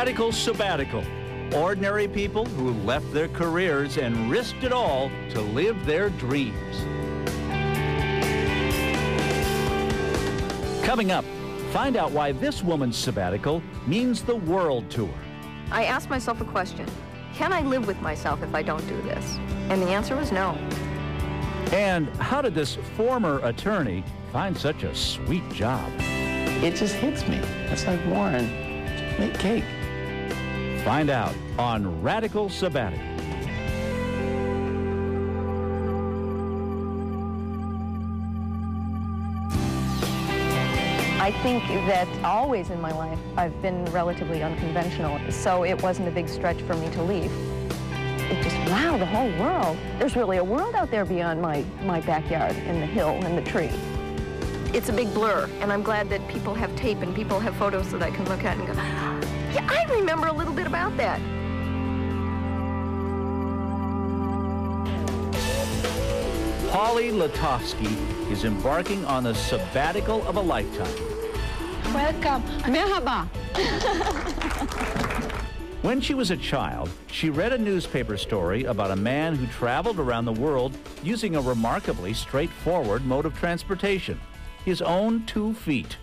Radical Sabbatical. Ordinary people who left their careers and risked it all to live their dreams. Coming up, find out why this woman's sabbatical means the world to her. I asked myself a question. Can I live with myself if I don't do this? And the answer was no. And how did this former attorney find such a sweet job? It just hits me. It's like, Warren, make cake. Find out on Radical Sabbatical. I think that always in my life I've been relatively unconventional, so it wasn't a big stretch for me to leave. It just, wow, the whole world. There's really a world out there beyond my backyard and the hill and the tree. It's a big blur, and I'm glad that people have tape and people have photos that I can look at and go, yeah, I remember a little bit about that. Polly-Turkey-2002 is embarking on the sabbatical of a lifetime. Welcome. Merhaba. When she was a child, she read a newspaper story about a man who traveled around the world using a remarkably straightforward mode of transportation, his own 2 feet.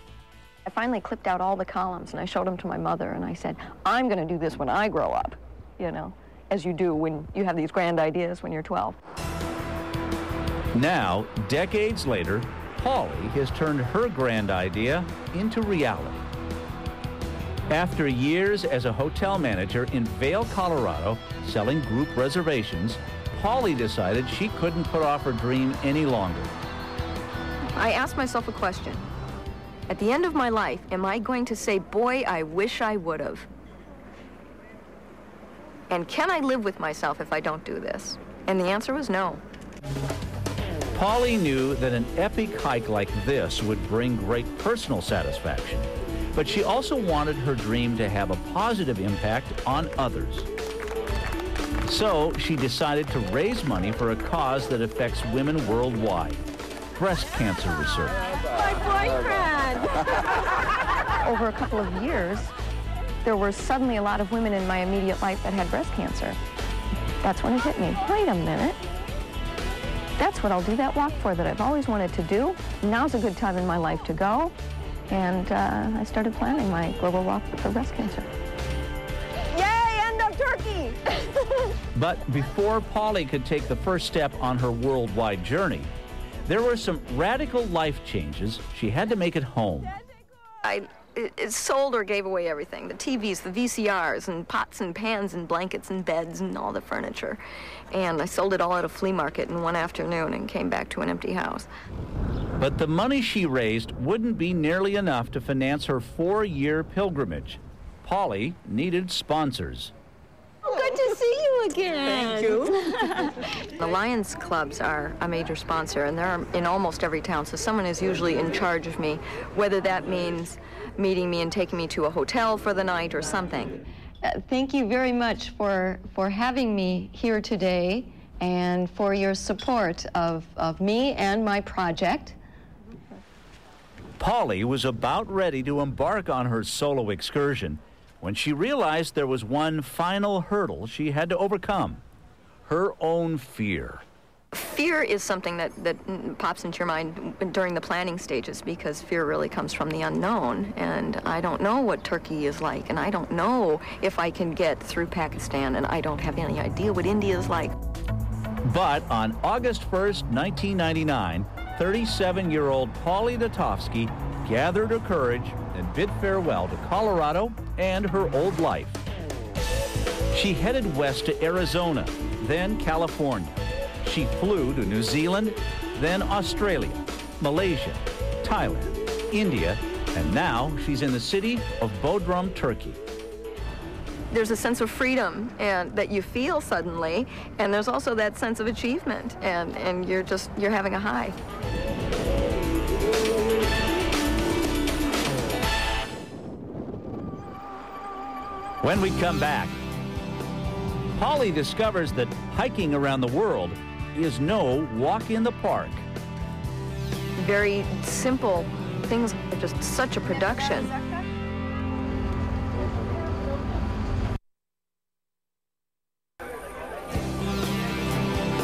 I finally clipped out all the columns and I showed them to my mother and I said, I'm going to do this when I grow up, you know, as you do when you have these grand ideas when you're 12. Now, decades later, Polly has turned her grand idea into reality. After years as a hotel manager in Vail, Colorado, selling group reservations, Polly decided she couldn't put off her dream any longer. I asked myself a question. At the end of my life, am I going to say, boy, I wish I would have? And can I live with myself if I don't do this? And the answer was no. Polly knew that an epic hike like this would bring great personal satisfaction, but she also wanted her dream to have a positive impact on others. So she decided to raise money for a cause that affects women worldwide: breast cancer research. My boyfriend. Over a couple of years, there were suddenly a lot of women in my immediate life that had breast cancer. That's when it hit me. Wait a minute. That's what I'll do that walk for that I've always wanted to do. Now's a good time in my life to go. And I started planning my global walk for breast cancer. Yay, end of turkey! But before Polly could take the first step on her worldwide journey, there were some radical life changes she had to make at home. I sold or gave away everything. The TVs, the VCRs, and pots and pans and blankets and beds and all the furniture. And I sold it all at a flea market in one afternoon and came back to an empty house. But the money she raised wouldn't be nearly enough to finance her 4-year pilgrimage. Polly needed sponsors. Good to see you again. Thank you. The Lions Clubs are a major sponsor, and they're in almost every town, so someone is usually in charge of me, whether that means meeting me and taking me to a hotel for the night or something. Thank you very much for having me here today and for your support of me and my project. Polly was about ready to embark on her solo excursion when she realized there was one final hurdle she had to overcome: her own fear. Fear is something that pops into your mind during the planning stages, because fear really comes from the unknown, and I don't know what Turkey is like, and I don't know if I can get through Pakistan, and I don't have any idea what India is like. But on August 1st, 1999, 37-year-old Polly-Turkey-2002 gathered her courage and bid farewell to Colorado and her old life. She headed west to Arizona, then California. She flew to New Zealand, then Australia, Malaysia, Thailand, India, and now she's in the city of Bodrum, Turkey. There's a sense of freedom and that you feel suddenly, and there's also that sense of achievement, and you're having a high. When we come back, Polly discovers that hiking around the world is no walk in the park. Very simple things are just such a production.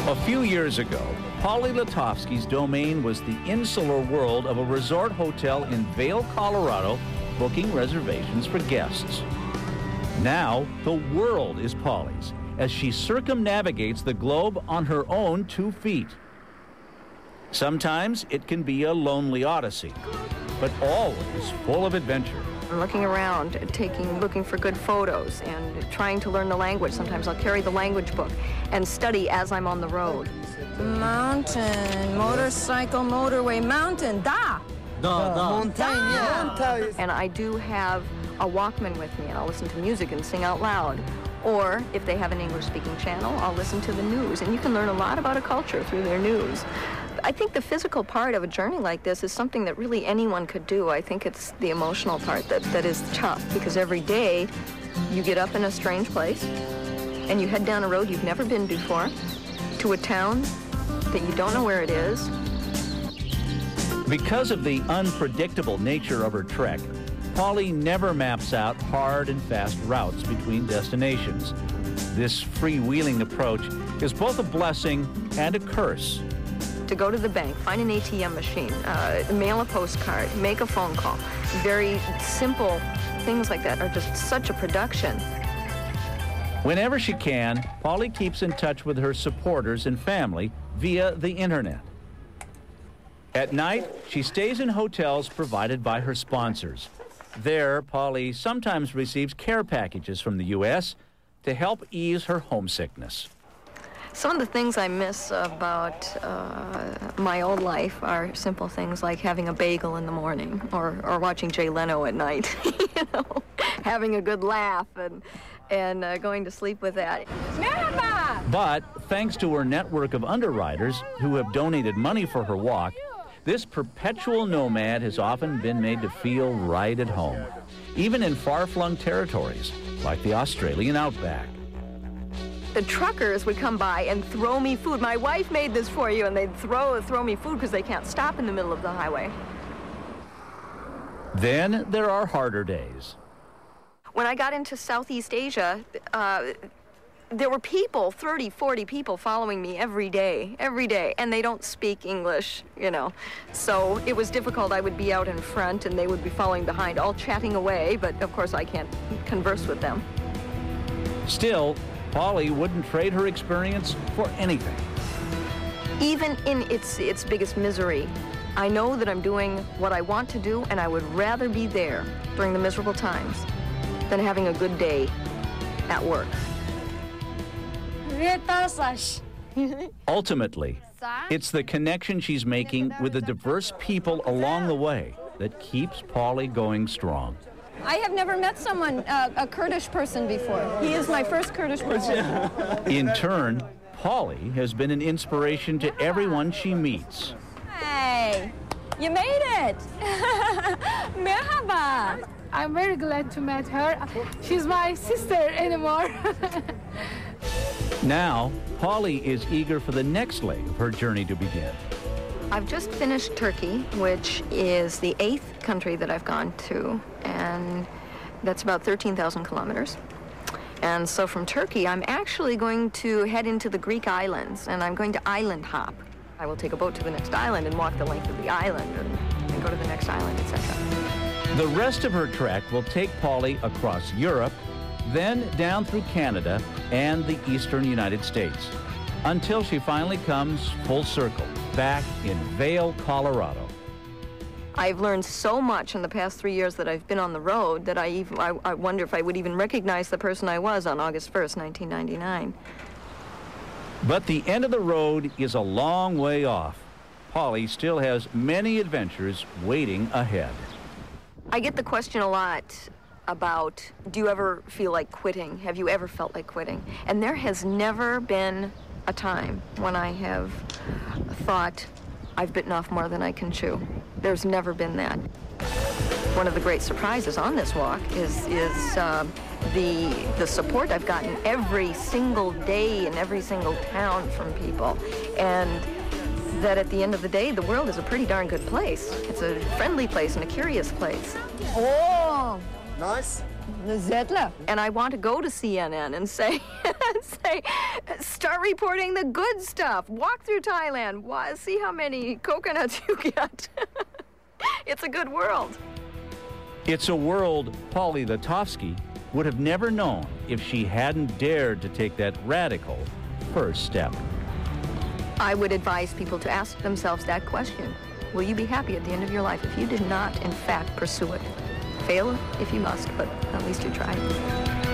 A few years ago, Polly Lutovsky's domain was the insular world of a resort hotel in Vail, Colorado, booking reservations for guests. Now, the world is Polly's as she circumnavigates the globe on her own 2 feet. Sometimes it can be a lonely odyssey, but always full of adventure. I'm looking around, looking for good photos and trying to learn the language. Sometimes I'll carry the language book and study as I'm on the road. Mountain, motorcycle, motorway, mountain, Montaña. And I do have a Walkman with me, and I'll listen to music and sing out loud. Or if they have an English-speaking channel, I'll listen to the news. And you can learn a lot about a culture through their news. I think the physical part of a journey like this is something that really anyone could do. I think it's the emotional part that is tough, because every day you get up in a strange place and you head down a road you've never been before to a town that you don't know where it is. Because of the unpredictable nature of her trek, Polly never maps out hard and fast routes between destinations. This freewheeling approach is both a blessing and a curse. To go to the bank, find an ATM machine, mail a postcard, make a phone call. Very simple things like that are just such a production. Whenever she can, Polly keeps in touch with her supporters and family via the internet. At night, she stays in hotels provided by her sponsors. There, Polly sometimes receives care packages from the U.S. to help ease her homesickness. Some of the things I miss about my old life are simple things like having a bagel in the morning or watching Jay Leno at night, you know, having a good laugh and going to sleep with that. But thanks to her network of underwriters who have donated money for her walk, this perpetual nomad has often been made to feel right at home, even in far-flung territories like the Australian outback. The truckers would come by and throw me food. My wife made this for you, and they'd throw me food because they can't stop in the middle of the highway. Then there are harder days. When I got into Southeast Asia, there were people, 30, 40 people following me every day, and they don't speak English, you know. So it was difficult. I would be out in front, and they would be following behind, all chatting away, but of course I can't converse with them. Still, Polly wouldn't trade her experience for anything. Even in its biggest misery, I know that I'm doing what I want to do, and I would rather be there during the miserable times than having a good day at work. Ultimately, it's the connection she's making with the diverse people along the way that keeps Polly going strong. I have never met someone, a Kurdish person before. He is my first Kurdish person. In turn, Polly has been an inspiration to everyone she meets. Hey, you made it. Merhaba. I'm very glad to meet her. She's my sister anymore. Now, Polly is eager for the next leg of her journey to begin. I've just finished Turkey, which is the 8th country that I've gone to, and that's about 13,000 kilometers. And so from Turkey, I'm actually going to head into the Greek islands, and I'm going to island hop. I will take a boat to the next island and walk the length of the island and go to the next island, etc. The rest of her trek will take Polly across Europe, then down through Canada and the eastern United States, until she finally comes full circle, back in Vail, Colorado. I've learned so much in the past 3 years that I've been on the road that I wonder if I would even recognize the person I was on August 1st, 1999. But the end of the road is a long way off. Polly still has many adventures waiting ahead. I get the question a lot about, do you ever feel like quitting? Have you ever felt like quitting? And there has never been a time when I have thought I've bitten off more than I can chew. There's never been that. One of the great surprises on this walk is the support I've gotten every single day in every single town from people. And that at the end of the day, the world is a pretty darn good place. It's a friendly place and a curious place. Oh, Nice. And I want to go to CNN and say, start reporting the good stuff. Walk through Thailand. See how many coconuts you get. It's a good world. It's a world Polly-Turkey would have never known if she hadn't dared to take that radical first step. I would advise people to ask themselves that question. Will you be happy at the end of your life if you did not, in fact, pursue it? Fail if you must, but at least you tried.